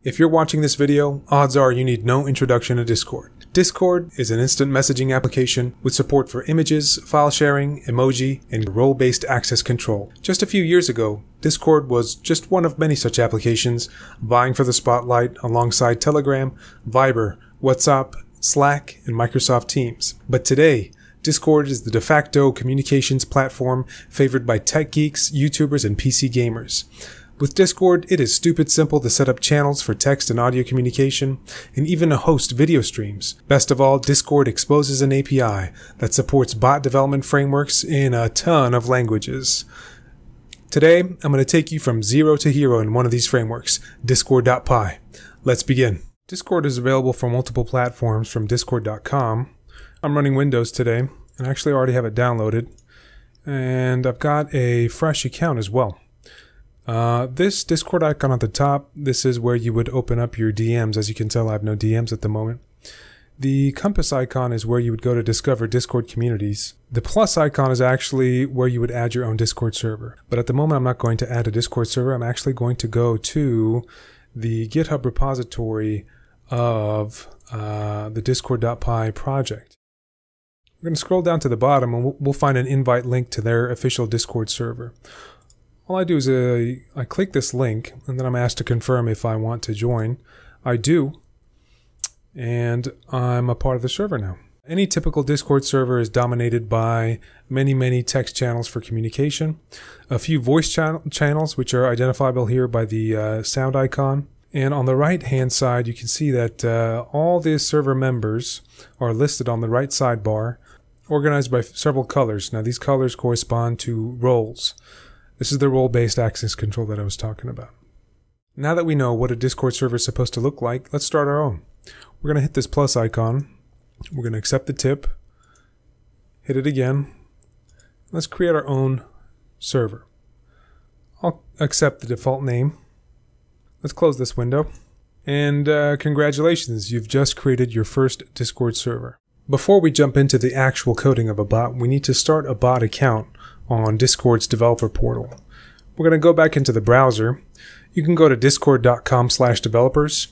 If you're watching this video, odds are you need no introduction to Discord. Discord is an instant messaging application with support for images, file sharing, emoji, and role-based access control. Just a few years ago, Discord was just one of many such applications, vying for the spotlight alongside Telegram, Viber, WhatsApp, Slack, and Microsoft Teams. But today, Discord is the de facto communications platform favored by tech geeks, YouTubers, and PC gamers. With Discord, it is stupid simple to set up channels for text and audio communication, and even to host video streams. Best of all, Discord exposes an API that supports bot development frameworks in a ton of languages. Today, I'm going to take you from zero to hero in one of these frameworks, Discord.py. Let's begin. Discord is available for multiple platforms from discord.com. I'm running Windows today, and I actually already have it downloaded, and I've got a fresh account as well. This Discord icon at the top, this is where you would open up your DMs. As you can tell, I have no DMs at the moment. The compass icon is where you would go to discover Discord communities. The plus icon is actually where you would add your own Discord server. But at the moment, I'm not going to add a Discord server. I'm actually going to go to the GitHub repository of the Discord.py project. We're going to scroll down to the bottom and we'll find an invite link to their official Discord server. All I do is I click this link, and then I'm asked to confirm if I want to join. I do, and I'm a part of the server now. Any typical Discord server is dominated by many text channels for communication, a few voice channels which are identifiable here by the sound icon, and on the right-hand side you can see that all the server members are listed on the right sidebar, organized by several colors. Now these colors correspond to roles. This is the role-based access control that I was talking about. Now that we know what a Discord server is supposed to look like, let's start our own. We're going to hit this plus icon. We're going to accept the tip. Hit it again. Let's create our own server. I'll accept the default name. Let's close this window. And congratulations, you've just created your first Discord server. Before we jump into the actual coding of a bot, we need to start a bot account on Discord's developer portal. We're going to go back into the browser. You can go to discord.com/developers,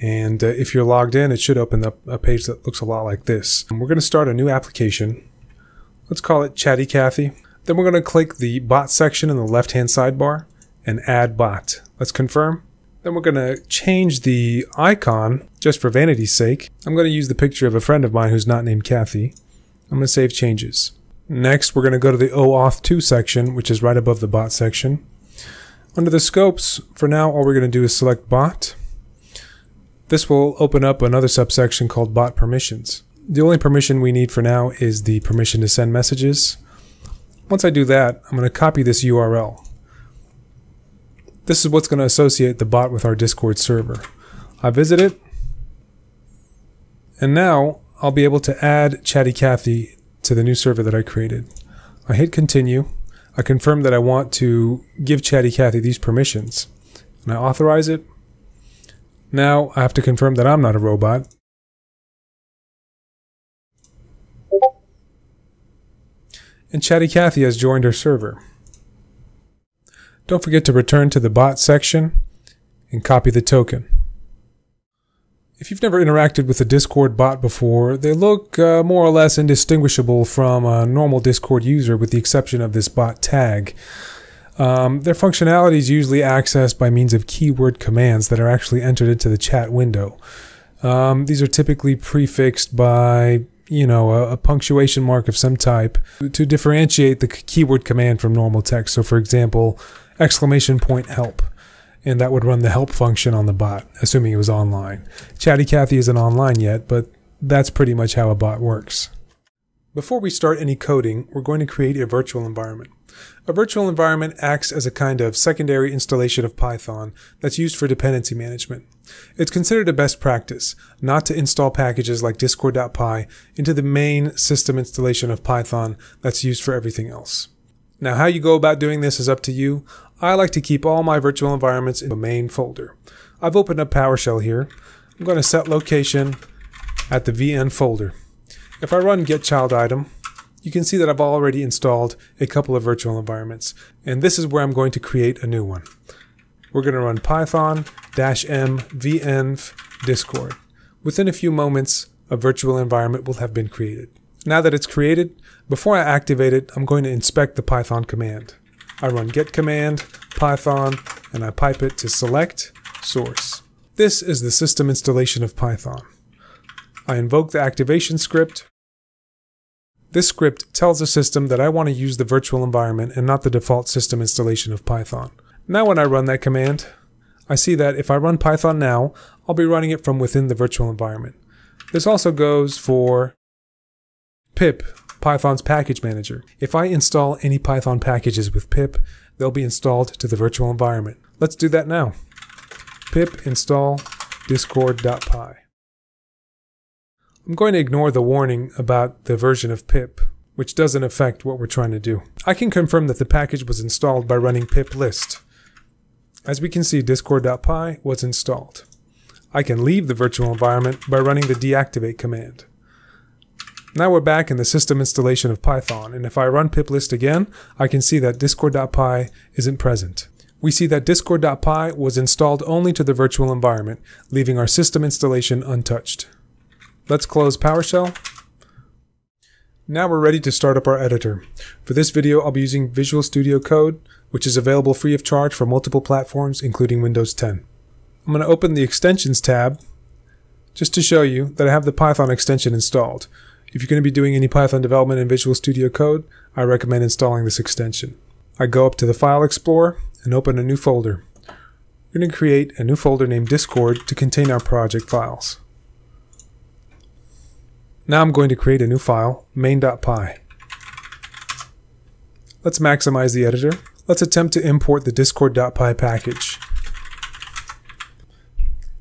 and if you're logged in, it should open up a page that looks a lot like this. And we're going to start a new application. Let's call it Chatty Cathy. Then we're going to click the bot section in the left-hand sidebar and add bot. Let's confirm. Then we're going to change the icon just for vanity's sake. I'm going to use the picture of a friend of mine who's not named Kathy. I'm going to save changes. Next, we're going to go to the OAuth 2 section, which is right above the bot section. Under the scopes, for now, all we're going to do is select bot. This will open up another subsection called bot permissions. The only permission we need for now is the permission to send messages. Once I do that, I'm going to copy this URL. This is what's going to associate the bot with our Discord server. I visit it, and now I'll be able to add Chatty Cathy to the new server that I created. I hit continue. I confirm that I want to give Chatty Cathy these permissions, and I authorize it. Now I have to confirm that I'm not a robot. And Chatty Cathy has joined our server. Don't forget to return to the bot section and copy the token. If you've never interacted with a Discord bot before, they look more or less indistinguishable from a normal Discord user with the exception of this bot tag. Their functionality is usually accessed by means of keyword commands that are actually entered into the chat window. These are typically prefixed by, a punctuation mark of some type to differentiate the keyword command from normal text. So for example, !help. And that would run the help function on the bot, assuming it was online. Chatty Cathy isn't online yet, but that's pretty much how a bot works. Before we start any coding, we're going to create a virtual environment. A virtual environment acts as a kind of secondary installation of Python that's used for dependency management. It's considered a best practice not to install packages like Discord.py into the main system installation of Python that's used for everything else. Now, how you go about doing this is up to you. I like to keep all my virtual environments in the main folder. I've opened up PowerShell here. I'm going to set location at the VN folder. If I run getChildItem, you can see that I've already installed a couple of virtual environments, and this is where I'm going to create a new one. We're going to run Python -m venv discord. Within a few moments, a virtual environment will have been created. Now that it's created, before I activate it, I'm going to inspect the Python command. I run get command, Python, and I pipe it to select source. This is the system installation of Python. I invoke the activation script. This script tells the system that I want to use the virtual environment and not the default system installation of Python. Now when I run that command, I see that if I run Python now, I'll be running it from within the virtual environment. This also goes for pip, Python's package manager. If I install any Python packages with pip, they'll be installed to the virtual environment. Let's do that now. Pip install discord.py. I'm going to ignore the warning about the version of pip, which doesn't affect what we're trying to do. I can confirm that the package was installed by running pip list. As we can see, discord.py was installed. I can leave the virtual environment by running the deactivate command. Now we're back in the system installation of Python, and if I run pip list again, I can see that discord.py isn't present. We see that discord.py was installed only to the virtual environment, leaving our system installation untouched. Let's close PowerShell. Now we're ready to start up our editor. For this video, I'll be using Visual Studio Code, which is available free of charge for multiple platforms, including Windows 10. I'm going to open the Extensions tab just to show you that I have the Python extension installed. If you're going to be doing any Python development in Visual Studio Code, I recommend installing this extension. I go up to the File Explorer and open a new folder. We're going to create a new folder named Discord to contain our project files. Now I'm going to create a new file, main.py. Let's maximize the editor. Let's attempt to import the discord.py package.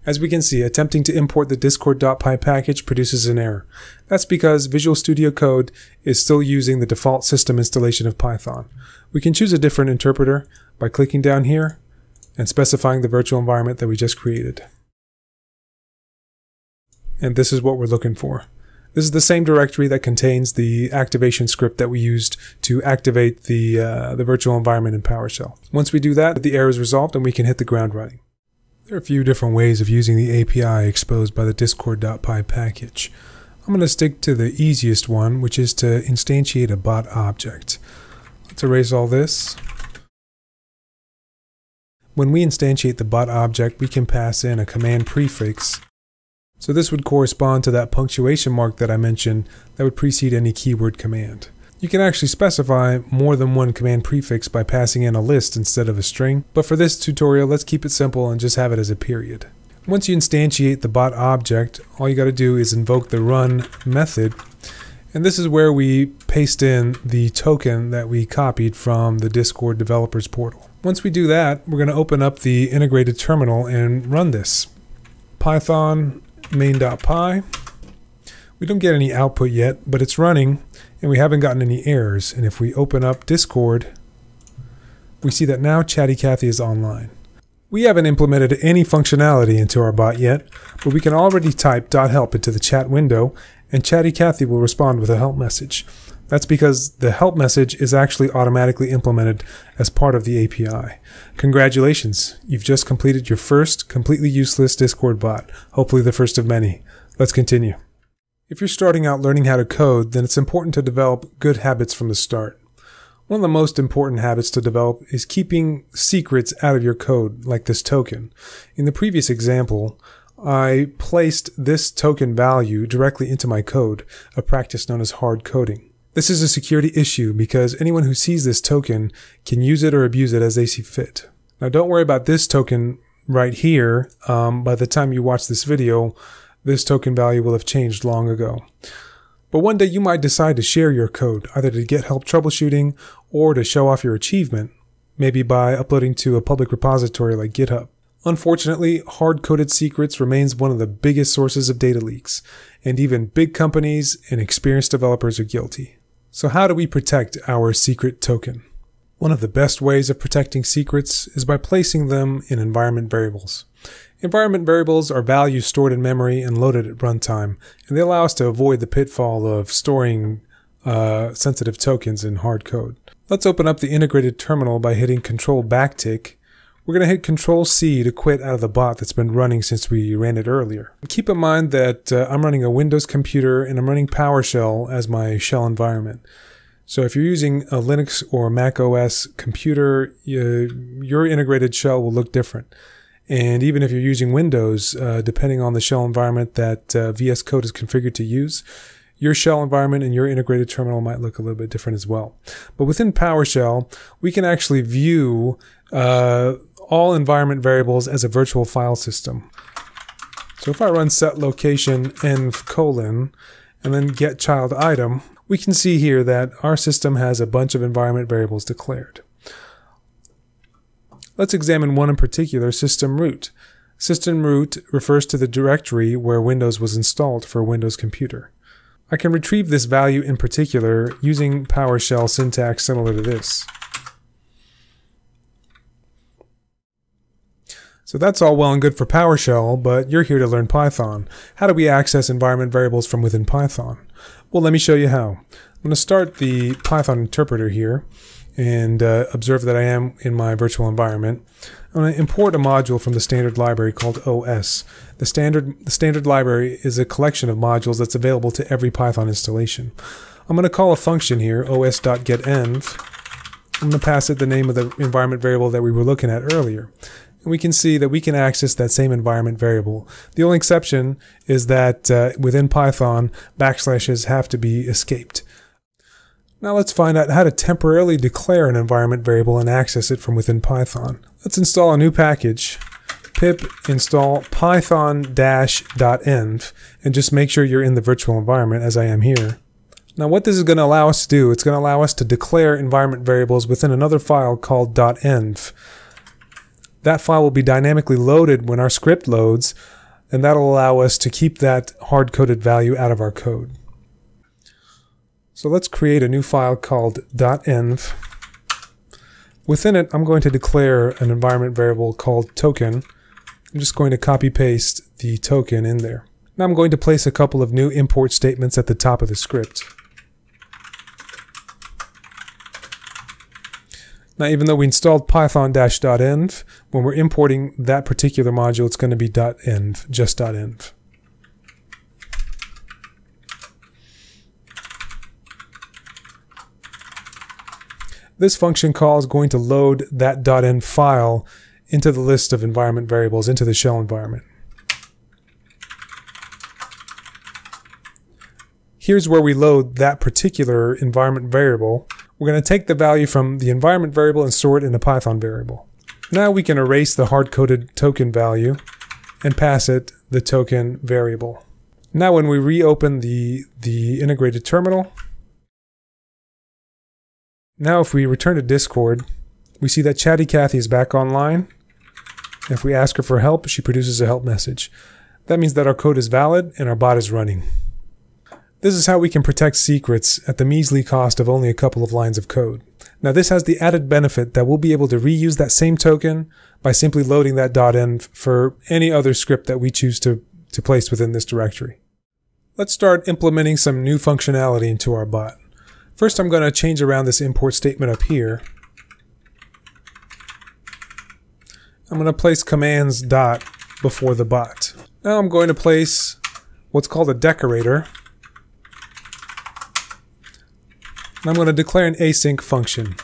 As we can see, attempting to import the discord.py package produces an error. That's because Visual Studio Code is still using the default system installation of Python. We can choose a different interpreter by clicking down here and specifying the virtual environment that we just created. And this is what we're looking for. This is the same directory that contains the activation script that we used to activate the virtual environment in PowerShell. Once we do that, the error is resolved and we can hit the ground running. There are a few different ways of using the API exposed by the discord.py package. I'm going to stick to the easiest one, which is to instantiate a bot object. Let's erase all this. When we instantiate the bot object, we can pass in a command prefix. So this would correspond to that punctuation mark that I mentioned that would precede any keyword command. You can actually specify more than one command prefix by passing in a list instead of a string, but for this tutorial, let's keep it simple and just have it as a period. Once you instantiate the bot object, all you got to do is invoke the run method, and this is where we paste in the token that we copied from the Discord developers portal. Once we do that, we're going to open up the integrated terminal and run this. Python main.py. We don't get any output yet, but it's running and we haven't gotten any errors. And if we open up Discord, we see that now Chatty Cathy is online. We haven't implemented any functionality into our bot yet, but we can already type .help into the chat window and Chatty Cathy will respond with a help message. That's because the help message is actually automatically implemented as part of the API. Congratulations, you've just completed your first completely useless Discord bot, hopefully the first of many. Let's continue. If you're starting out learning how to code, then it's important to develop good habits from the start. One of the most important habits to develop is keeping secrets out of your code, like this token. In the previous example, I placed this token value directly into my code, a practice known as hard coding. This is a security issue because anyone who sees this token can use it or abuse it as they see fit. Now don't worry about this token right here. By the time you watch this video, this token value will have changed long ago. But one day you might decide to share your code, either to get help troubleshooting or to show off your achievement, maybe by uploading to a public repository like GitHub. Unfortunately, hard-coded secrets remains one of the biggest sources of data leaks, and even big companies and experienced developers are guilty. So how do we protect our secret token? One of the best ways of protecting secrets is by placing them in environment variables. Environment variables are values stored in memory and loaded at runtime, and they allow us to avoid the pitfall of storing sensitive tokens in hard code. Let's open up the integrated terminal by hitting Control backtick, we're going to hit Control-C to quit out of the bot that's been running since we ran it earlier. Keep in mind that I'm running a Windows computer and I'm running PowerShell as my shell environment. So if you're using a Linux or Mac OS computer, your integrated shell will look different. And even if you're using Windows, depending on the shell environment that VS Code is configured to use, your shell environment and your integrated terminal might look a little bit different as well. But within PowerShell, we can actually view all environment variables as a virtual file system. So if I run set location env : and then get child item, we can see here that our system has a bunch of environment variables declared. Let's examine one in particular, system root. System root refers to the directory where Windows was installed for a Windows computer. I can retrieve this value in particular using PowerShell syntax similar to this. So that's all well and good for PowerShell, but you're here to learn Python. How do we access environment variables from within Python? Well, let me show you how. I'm going to start the Python interpreter here and observe that I am in my virtual environment. I'm going to import a module from the standard library called OS. The standard library is a collection of modules that's available to every Python installation. I'm going to call a function here, os.getEnv. I'm going to pass it the name of the environment variable that we were looking at earlier. And we can see that we can access that same environment variable. The only exception is that within Python, backslashes have to be escaped. Now let's find out how to temporarily declare an environment variable and access it from within Python. Let's install a new package, pip install python-.env, and just make sure you're in the virtual environment as I am here. Now what this is going to allow us to do, it's going to allow us to declare environment variables within another file called .env. That file will be dynamically loaded when our script loads, and that'll allow us to keep that hard-coded value out of our code. So let's create a new file called .env. Within it, I'm going to declare an environment variable called token. I'm just going to copy-paste the token in there. Now I'm going to place a couple of new import statements at the top of the script. Now, even though we installed python-.env, when we're importing that particular module, it's going to be .env, just .env. This function call is going to load that .env file into the list of environment variables, into the shell environment. Here's where we load that particular environment variable. We're going to take the value from the environment variable and store it in a Python variable. Now we can erase the hard-coded token value and pass it the token variable. Now when we reopen the integrated terminal, now if we return to Discord, we see that Chatty Cathy is back online. If we ask her for help, she produces a help message. That means that our code is valid and our bot is running. This is how we can protect secrets at the measly cost of only a couple of lines of code. Now this has the added benefit that we'll be able to reuse that same token by simply loading that .env for any other script that we choose to place within this directory. Let's start implementing some new functionality into our bot. First, I'm going to change around this import statement up here. I'm going to place commands dot before the bot. Now I'm going to place what's called a decorator. And I'm going to declare an async function.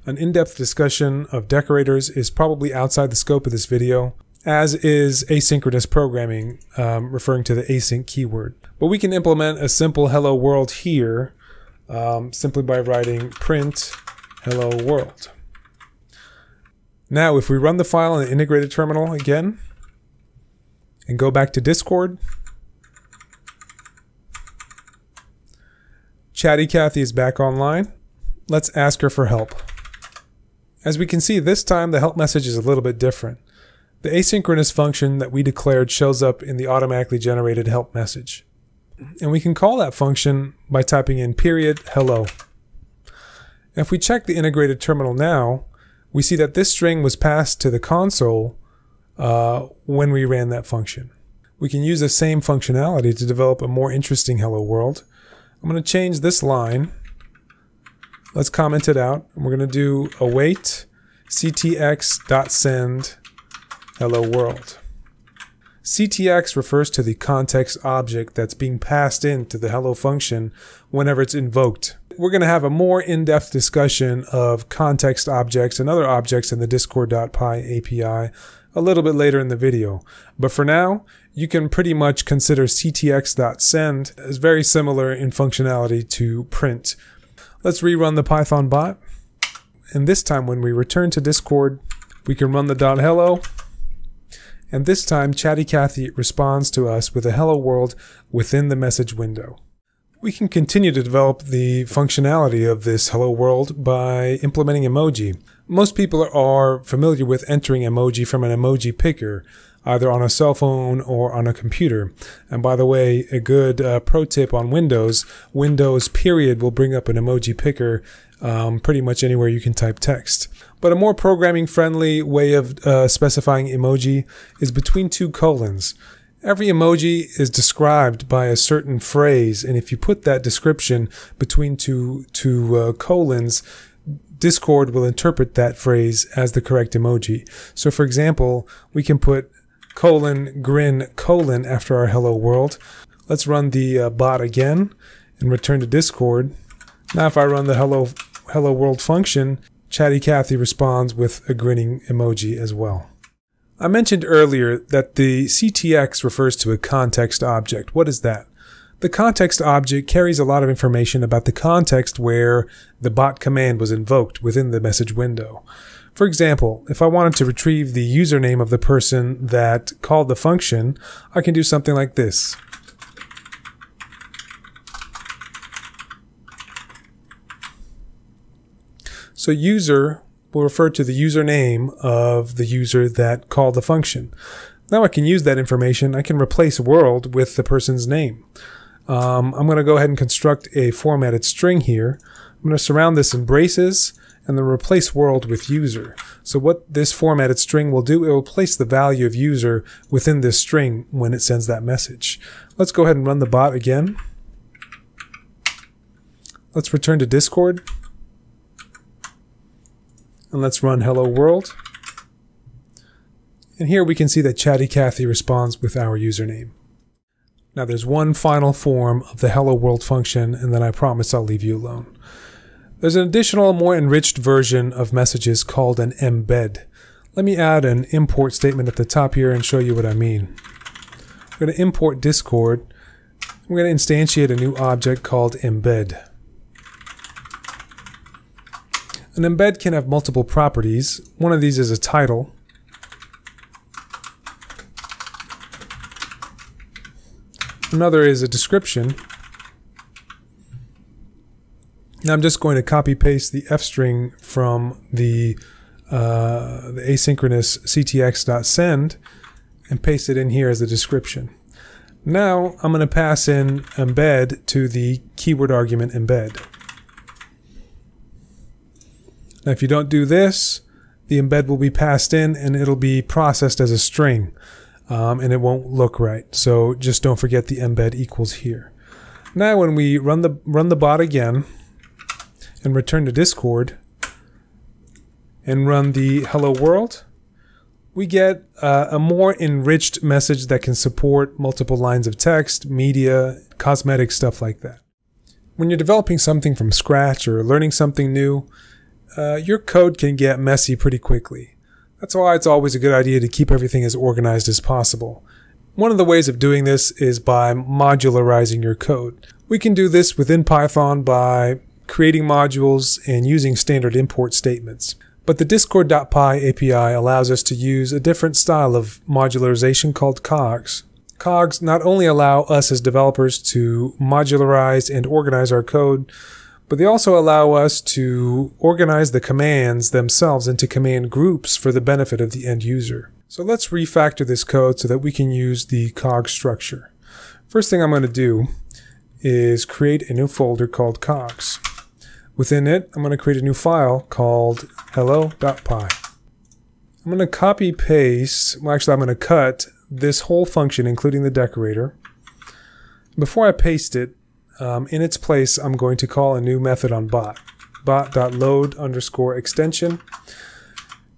An in-depth discussion of decorators is probably outside the scope of this video, as is asynchronous programming, referring to the async keyword. But we can implement a simple hello world here simply by writing print hello world. Now if we run the file in the integrated terminal again and go back to Discord, Chatty Cathy is back online. Let's ask her for help. As we can see, this time the help message is a little bit different. The asynchronous function that we declared shows up in the automatically generated help message. And we can call that function by typing in $hello. If we check the integrated terminal now, we see that this string was passed to the console when we ran that function. We can use the same functionality to develop a more interesting hello world. I'm going to change this line Let's comment it out. We're going to do await ctx.send hello world. CTX refers to the context object that's being passed into the hello function whenever it's invoked. We're going to have a more in-depth discussion of context objects and other objects in the Discord.py API a little bit later in the video. But for now, you can pretty much consider ctx.send as very similar in functionality to print. Let's rerun the Python bot. And this time when we return to Discord, we can run the .hello. And this time, Chatty Cathy responds to us with a hello world within the message window. We can continue to develop the functionality of this hello world by implementing emoji. Most people are familiar with entering emoji from an emoji picker, either on a cell phone or on a computer. And by the way, a good pro tip on Windows, Windows period will bring up an emoji picker pretty much anywhere you can type text. But a more programming friendly way of specifying emoji is between two colons. Every emoji is described by a certain phrase, and if you put that description between two colons, Discord will interpret that phrase as the correct emoji. So for example, we can put colon grin colon after our hello world. Let's run the bot again and return to Discord. Now if I run the hello world function, Chatty Cathy responds with a grinning emoji as well. I mentioned earlier that the CTX refers to a context object. What is that? The context object carries a lot of information about the context where the bot command was invoked within the message window. For example, if I wanted to retrieve the username of the person that called the function, I can do something like this. So user will refer to the username of the user that called the function. Now I can use that information. I can replace world with the person's name. I'm going to go ahead and construct a formatted string here. I'm going to surround this in braces and then replace world with user. So what this formatted string will do, it will place the value of user within this string when it sends that message. Let's go ahead and run the bot again. Let's return to Discord. And let's run hello world. And here we can see that Chatty Cathy responds with our username. Now there's one final form of the hello world function, and then I promise I'll leave you alone. There's an additional, more enriched version of messages called an embed. Let me add an import statement at the top here and show you what I mean. We're going to import Discord. We're going to instantiate a new object called embed. An embed can have multiple properties. One of these is a title. Another is a description. Now I'm just going to copy paste the f string from the asynchronous ctx.send and paste it in here as a description. Now I'm going to pass in embed to the keyword argument embed. Now if you don't do this, the embed will be passed in and it'll be processed as a string, and it won't look right. So just don't forget the embed equals here. Now when we run the bot again and return to Discord and run the hello world, we get a more enriched message that can support multiple lines of text, media, cosmetic stuff like that. When you're developing something from scratch or learning something new, your code can get messy pretty quickly. That's why it's always a good idea to keep everything as organized as possible. One of the ways of doing this is by modularizing your code. We can do this within Python by creating modules and using standard import statements. But the Discord.py API allows us to use a different style of modularization called cogs. Cogs not only allow us as developers to modularize and organize our code, but they also allow us to organize the commands themselves into command groups for the benefit of the end user. So let's refactor this code so that we can use the cog structure. First thing I'm going to do is create a new folder called cogs. Within it, I'm going to create a new file called hello.py. I'm going to copy paste, well actually I'm going to cut this whole function including the decorator. Before I paste it, in its place, I'm going to call a new method on bot. bot.load underscore extension.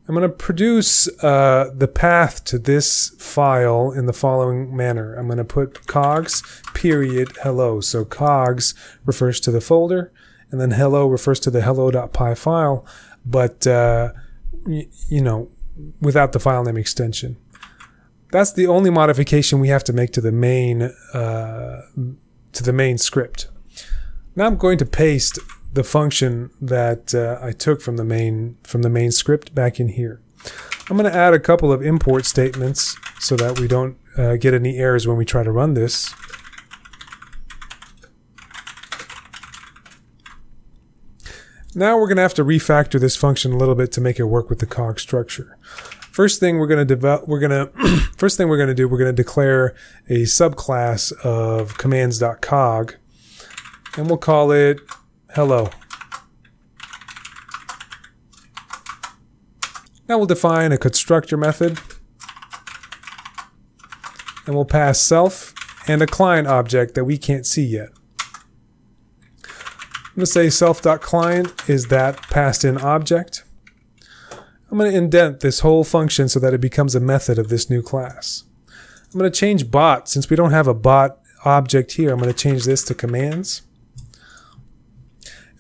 I'm going to produce the path to this file in the following manner. I'm going to put cogs period hello. So cogs refers to the folder, and then hello refers to the hello.py file, but you know, without the file name extension. That's the only modification we have to make to the main script. Now I'm going to paste the function that I took from the main script back in here. I'm going to add a couple of import statements so that we don't get any errors when we try to run this. Now we're going to have to refactor this function a little bit to make it work with the cog structure. First thing we're going to do, we're going to declare a subclass of commands.cog, and we'll call it hello. Now we'll define a constructor method, and we'll pass self and a client object that we can't see yet. I'm going to say self.client is that passed in object. I'm going to indent this whole function so that it becomes a method of this new class. I'm going to change bot. Since we don't have a bot object here, I'm going to change this to commands.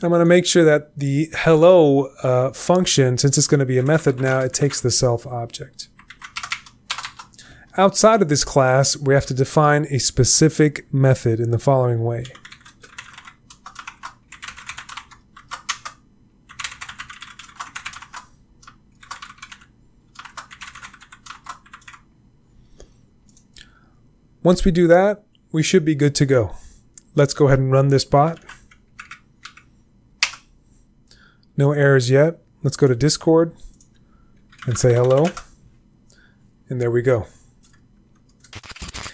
I'm going to make sure that the hello function, since it's going to be a method now, it takes the self object. Outside of this class, we have to define a specific method in the following way. Once we do that, we should be good to go. Let's go ahead and run this bot. No errors yet. Let's go to Discord and say hello. And there we go.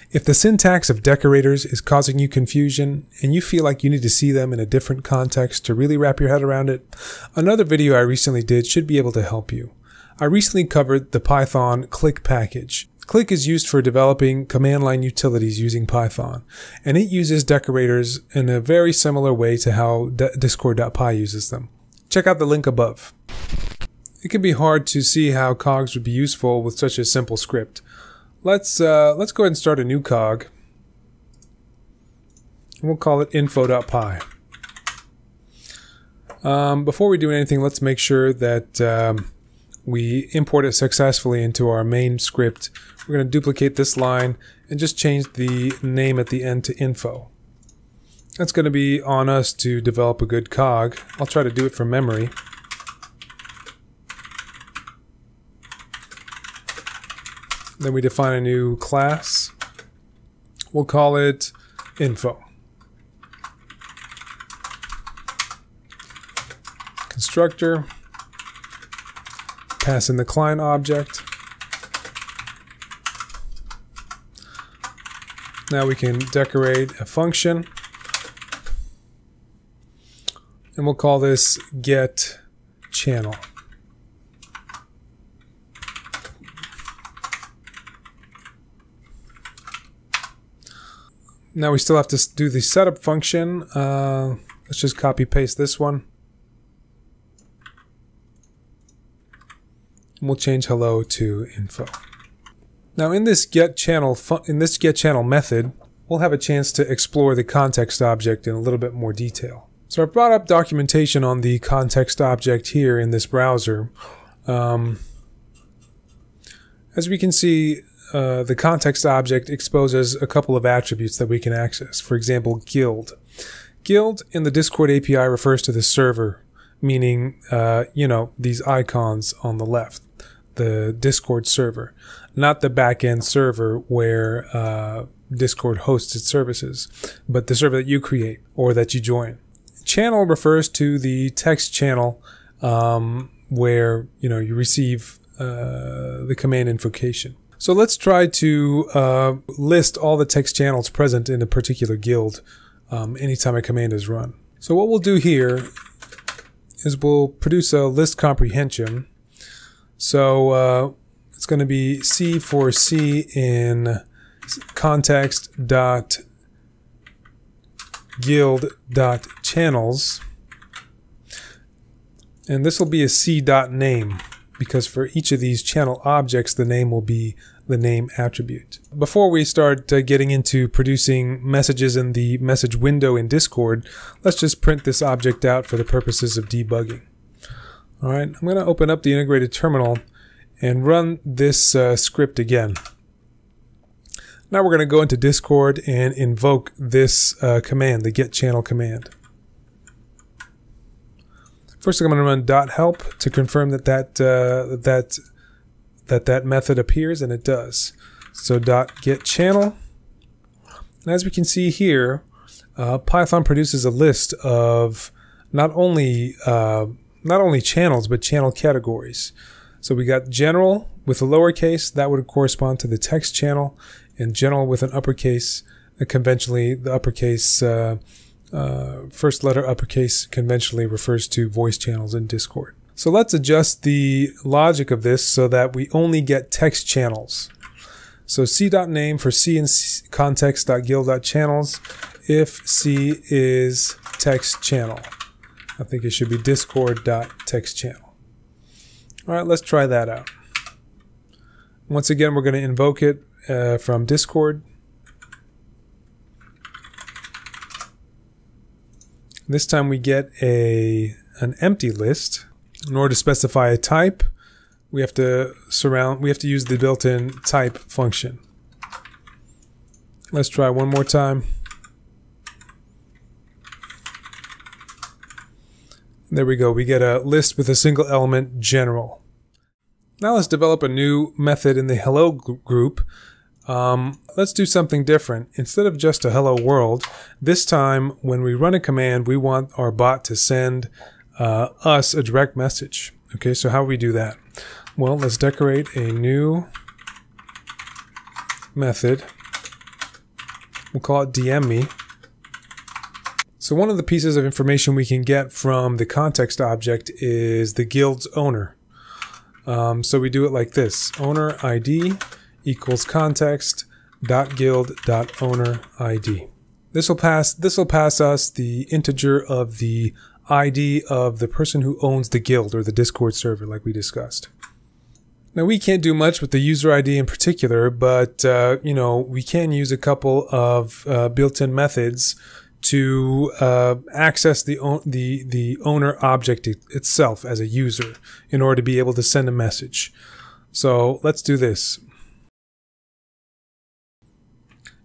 If the syntax of decorators is causing you confusion and you feel like you need to see them in a different context to really wrap your head around it, another video I recently did should be able to help you. I recently covered the Python Click package. Click is used for developing command line utilities using Python, and it uses decorators in a very similar way to how Discord.py uses them. Check out the link above. It can be hard to see how cogs would be useful with such a simple script. Let's go ahead and start a new cog, and we'll call it info.py. Before we do anything, let's make sure that we import it successfully into our main script. We're going to duplicate this line and just change the name at the end to info. That's going to be on us to develop a good cog. I'll try to do it from memory. Then we define a new class. We'll call it info. Constructor. Pass in the client object. Now we can decorate a function. And we'll call this get channel. Now we still have to do the setup function. Let's just copy paste this one. And we'll change hello to info. Now in this get channel method, we'll have a chance to explore the context object in a little bit more detail. So I brought up documentation on the context object here in this browser. As we can see, the context object exposes a couple of attributes that we can access. For example, guild. Guild in the Discord API refers to the server, meaning, these icons on the left, the Discord server, not the backend server where Discord hosts its services, but the server that you create or that you join. Channel refers to the text channel where you receive the command invocation. So let's try to list all the text channels present in a particular guild anytime a command is run. So what we'll do here is we'll produce a list comprehension. So it's going to be C for C in context.guild.channels. And this will be a c.name, because for each of these channel objects, the name will be the name attribute. Before we start getting into producing messages in the message window in Discord, let's just print this object out for the purposes of debugging. All right, I'm going to open up the integrated terminal and run this script again. Now we're going to go into Discord and invoke this command, the get channel command. First, I'm going to run .help to confirm that that method appears, and it does. So .get channel. And as we can see here, Python produces a list of not only channels but channel categories. So we got general with a lowercase, that would correspond to the text channel, and general with an uppercase. Conventionally, the uppercase first letter uppercase conventionally refers to voice channels in Discord. So let's adjust the logic of this so that we only get text channels. So c.name for c and context.guild.channels if c is text channel. I think it should be discord.textchannel. All right, let's try that out. Once again, we're going to invoke it from Discord. This time we get an empty list. In order to specify a type, we have to use the built-in type function. Let's try one more time. There we go. We get a list with a single element, general. Now let's develop a new method in the hello group. Let's do something different. Instead of just a hello world, this time when we run a command, we want our bot to send us a direct message. Okay, so how do we do that? Well, let's decorate a new method. We'll call it DM me. So one of the pieces of information we can get from the context object is the guild's owner. So we do it like this: owner ID equals context dot guild dot owner ID. This will pass us the integer of the ID of the person who owns the guild or the Discord server, like we discussed. Now we can't do much with the user ID in particular, but you know, we can use a couple of built-in methods to access the owner object itself as a user in order to be able to send a message. So let's do this.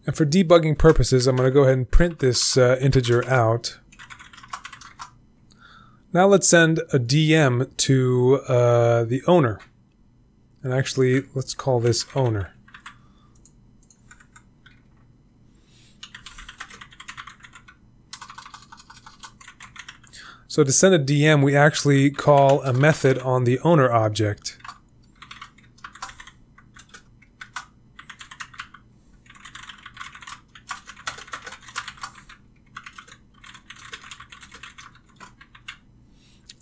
And for debugging purposes, I'm going to go ahead and print this integer out. Now let's send a DM to the owner. And actually, let's call this owner. So to send a DM, we actually call a method on the owner object.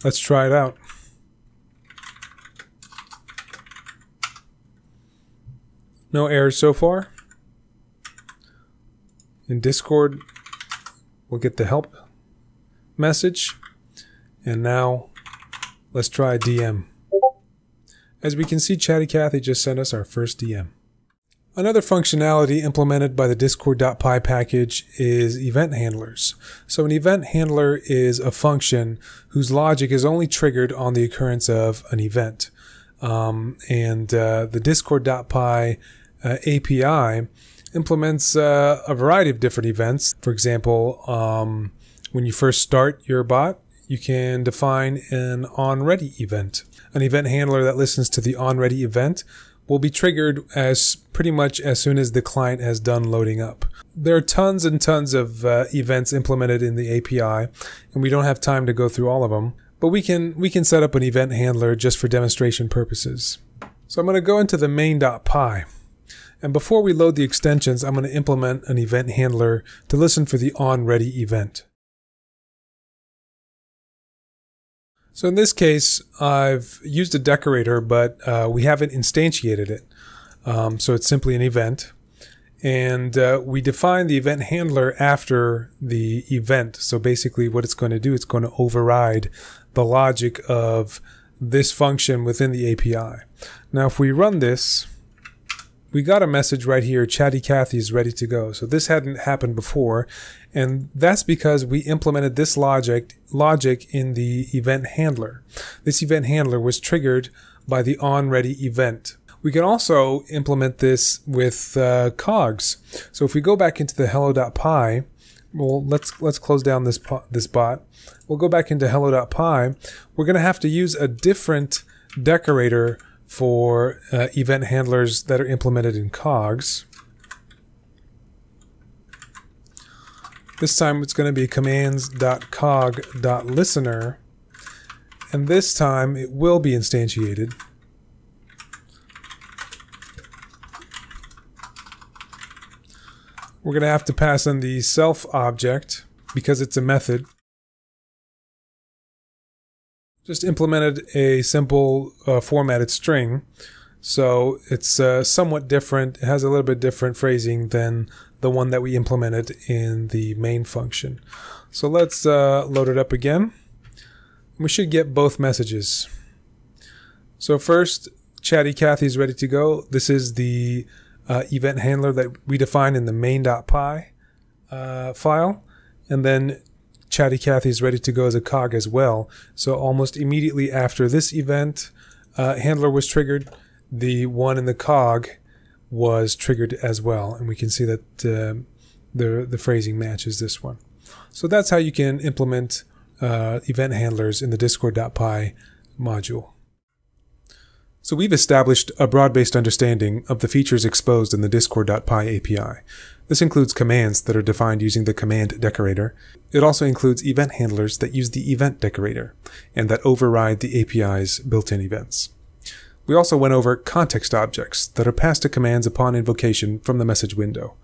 Let's try it out. No errors so far. In Discord, we'll get the help message. And now, let's try DM. As we can see, Chatty Cathy just sent us our first DM. Another functionality implemented by the Discord.py package is event handlers. So an event handler is a function whose logic is only triggered on the occurrence of an event. The Discord.py API implements a variety of different events. For example, when you first start your bot, you can define an onReady event. An event handler that listens to the onReady event will be triggered as pretty much as soon as the client has done loading up. There are tons and tons of events implemented in the API, and we don't have time to go through all of them, but we can set up an event handler just for demonstration purposes. So I'm going to go into the main.py, and before we load the extensions, I'm going to implement an event handler to listen for the onReady event. So in this case, I've used a decorator, but we haven't instantiated it. So it's simply an event. And we define the event handler after the event. So basically what it's going to do, it's going to override the logic of this function within the API. Now, if we run this, we got a message right here, Chatty Cathy is ready to go. So this hadn't happened before, and that's because we implemented this logic in the event handler. This event handler was triggered by the onReady event. We can also implement this with cogs. So if we go back into the hello.py, well, let's close down this bot. We'll go back into hello.py. We're going to have to use a different decorator for event handlers that are implemented in cogs. This time it's going to be commands.cog.listener, and this time it will be instantiated. We're going to have to pass in the self object because it's a method. Just implemented a simple formatted string, so it's somewhat different. It has a little bit different phrasing than the one that we implemented in the main function. So let's load it up again. We should get both messages. So first, Chatty Cathy is ready to go. This is the event handler that we defined in the main.py file, and then Chatty Cathy is ready to go as a cog as well. So almost immediately after this event handler was triggered, the one in the cog was triggered as well, and we can see that the phrasing matches this one. So that's how you can implement event handlers in the discord.py module. So we've established a broad-based understanding of the features exposed in the discord.py API. This includes commands that are defined using the command decorator. It also includes event handlers that use the event decorator and that override the API's built-in events. We also went over context objects that are passed to commands upon invocation from the message window.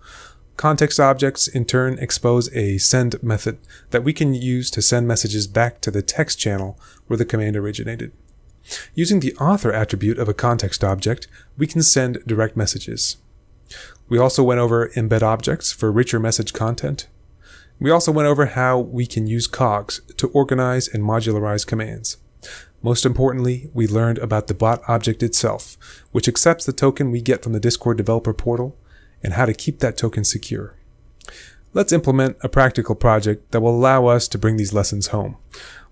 Context objects in turn expose a send method that we can use to send messages back to the text channel where the command originated. Using the author attribute of a context object, we can send direct messages. We also went over embed objects for richer message content. We also went over how we can use cogs to organize and modularize commands. Most importantly, we learned about the bot object itself, which accepts the token we get from the Discord developer portal, and how to keep that token secure. Let's implement a practical project that will allow us to bring these lessons home.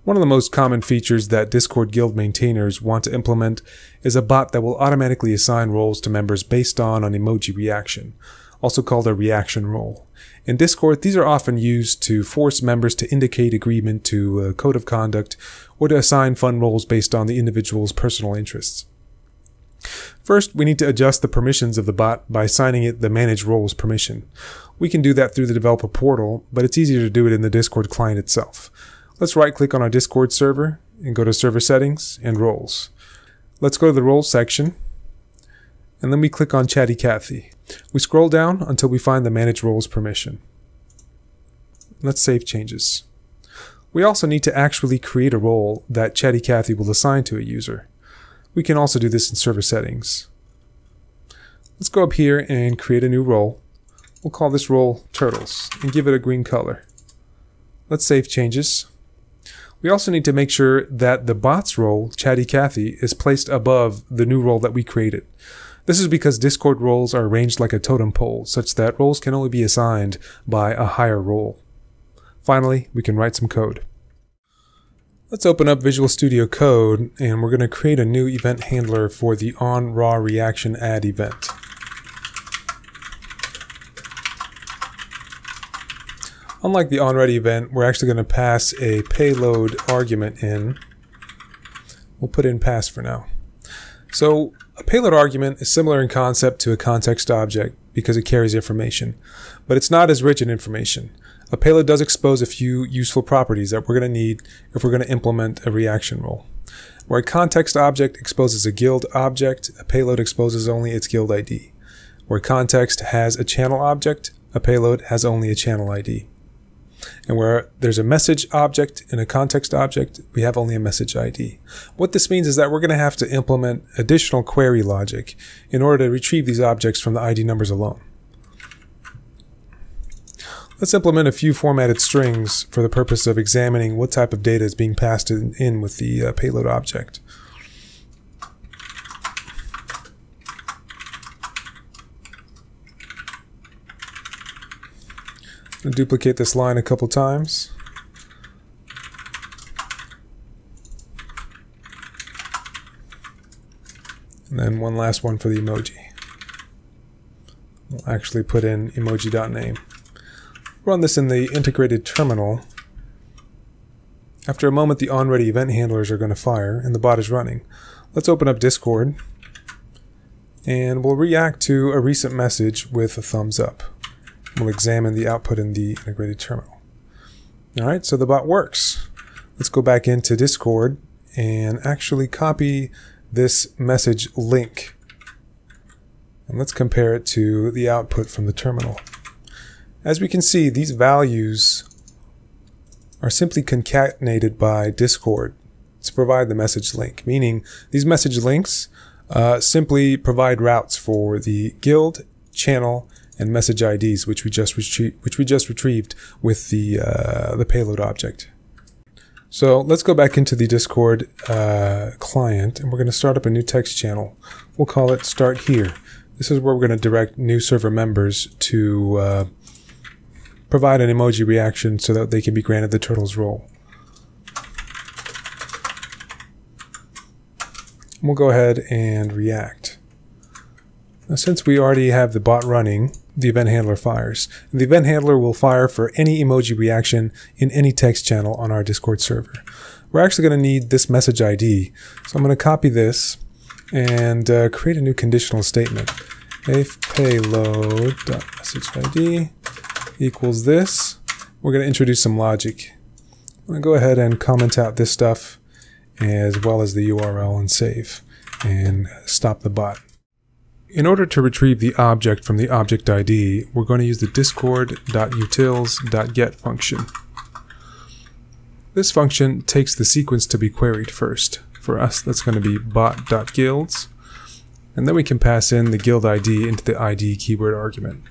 One of the most common features that Discord Guild maintainers want to implement is a bot that will automatically assign roles to members based on an emoji reaction, also called a reaction role. In Discord, these are often used to force members to indicate agreement to a code of conduct or to assign fun roles based on the individual's personal interests. First, we need to adjust the permissions of the bot by assigning it the Manage Roles permission. We can do that through the developer portal, but it's easier to do it in the Discord client itself. Let's right-click on our Discord server and go to Server Settings and Roles. Let's go to the Roles section, and then we click on Chatty Cathy. We scroll down until we find the Manage Roles permission. Let's save changes. We also need to actually create a role that Chatty Cathy will assign to a user. We can also do this in Server Settings. Let's go up here and create a new role. We'll call this role Turtles and give it a green color. Let's save changes. We also need to make sure that the bot's role, Chatty Cathy, is placed above the new role that we created. This is because Discord roles are arranged like a totem pole, such that roles can only be assigned by a higher role. Finally, we can write some code. Let's open up Visual Studio Code, and we're going to create a new event handler for the onRawReactionAdd event. Unlike the onReady event, we're actually going to pass a payload argument in. We'll put in pass for now. So a payload argument is similar in concept to a context object because it carries information, but it's not as rich in information. A payload does expose a few useful properties that we're going to need if we're going to implement a reaction role. Where a context object exposes a guild object, a payload exposes only its guild ID. Where context has a channel object, a payload has only a channel ID. And where there's a message object and a context object, we have only a message ID. What this means is that we're going to have to implement additional query logic in order to retrieve these objects from the ID numbers alone. Let's implement a few formatted strings for the purpose of examining what type of data is being passed in with the payload object. I'm going to duplicate this line a couple times. And then one last one for the emoji. We'll actually put in emoji.name. Run this in the integrated terminal. After a moment, the onReady event handlers are going to fire, and the bot is running. Let's open up Discord, and we'll react to a recent message with a thumbs up. We'll examine the output in the integrated terminal. Alright, so the bot works. Let's go back into Discord and actually copy this message link. And let's compare it to the output from the terminal. As we can see, these values are simply concatenated by Discord to provide the message link, meaning these message links simply provide routes for the guild, channel, and message IDs, which we just retrieved with the payload object. So let's go back into the Discord client, and we're going to start up a new text channel. We'll call it Start Here. This is where we're going to direct new server members to provide an emoji reaction so that they can be granted the turtle's role. We'll go ahead and react. Now, since we already have the bot running, the event handler fires. And the event handler will fire for any emoji reaction in any text channel on our Discord server. We're actually going to need this message ID. So I'm going to copy this and create a new conditional statement. If payload.messageID equals this, we're going to introduce some logic. I'm going to go ahead and comment out this stuff as well as the URL and save and stop the bot. In order to retrieve the object from the object ID, we're going to use the discord.utils.get function. This function takes the sequence to be queried first. For us, that's going to be bot.guilds, and then we can pass in the guild ID into the ID keyword argument.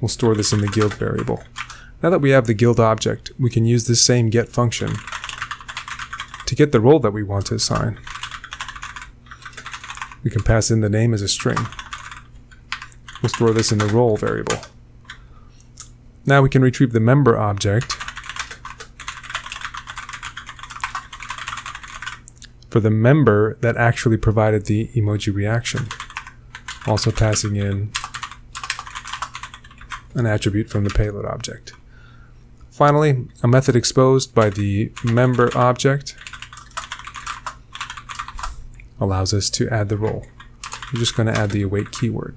We'll store this in the guild variable. Now that we have the guild object, we can use this same get function to get the role that we want to assign. We can pass in the name as a string. We'll store this in the role variable. Now we can retrieve the member object for the member that actually provided the emoji reaction, also passing in an attribute from the payload object. Finally, a method exposed by the member object allows us to add the role. We're just going to add the await keyword.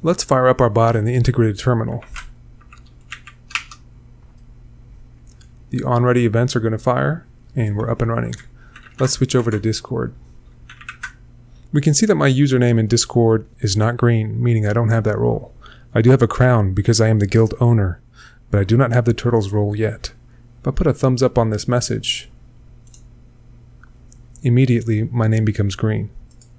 Let's fire up our bot in the integrated terminal. The onReady events are going to fire, and we're up and running. Let's switch over to Discord. We can see that my username in Discord is not green, meaning I don't have that role. I do have a crown because I am the guild owner, but I do not have the turtle's role yet. If I put a thumbs up on this message, immediately my name becomes green.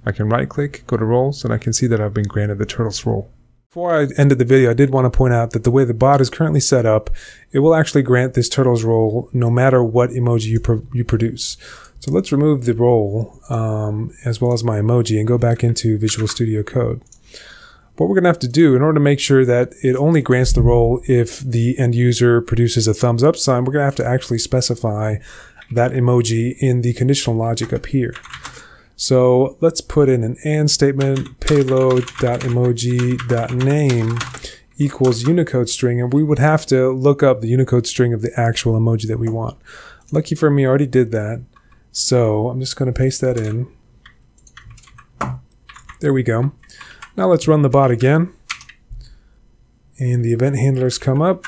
I can right click, go to roles, and I can see that I've been granted the turtle's role. Before I ended the video, I did want to point out that the way the bot is currently set up, it will actually grant this turtle's role no matter what emoji you produce. So let's remove the role as well as my emoji and go back into Visual Studio Code. What we're going to have to do in order to make sure that it only grants the role if the end user produces a thumbs up sign, we're going to have to actually specify that emoji in the conditional logic up here. So let's put in an AND statement, payload.emoji.name equals Unicode string, and we would have to look up the Unicode string of the actual emoji that we want. Lucky for me, I already did that. So I'm just going to paste that in. There we go. Now let's run the bot again. And the event handlers come up.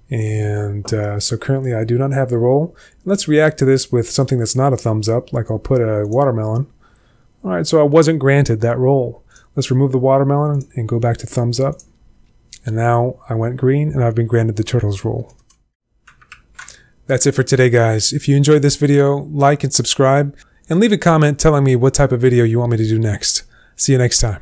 And so currently I do not have the role. Let's react to this with something that's not a thumbs up, like I'll put a watermelon. Alright, so I wasn't granted that role. Let's remove the watermelon and go back to thumbs up. And now I went green and I've been granted the turtle's role. That's it for today, guys. If you enjoyed this video, like and subscribe, and leave a comment telling me what type of video you want me to do next. See you next time.